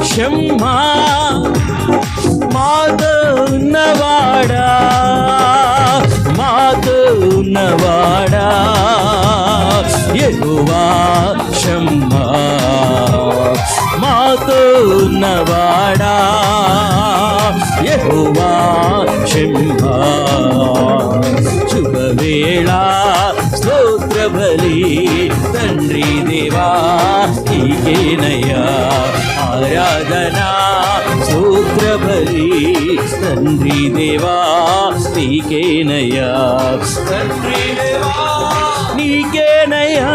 షమ్మా మాతో ఉన్నవాడా, మాతో ఉన్నవాడా యెహోవా షమ్మా, మాతో ఉన్నవాడా యెహోవా షమ్మా. శుభవేళ స్తోత్ర బలి తండ్రి దేవా నీకేనయ్యా ఆరాధనా, స్తోత్ర బలి తండ్రి దేవా నీకేనయ్యా, తండ్రి దేవా నీకేనయ్యా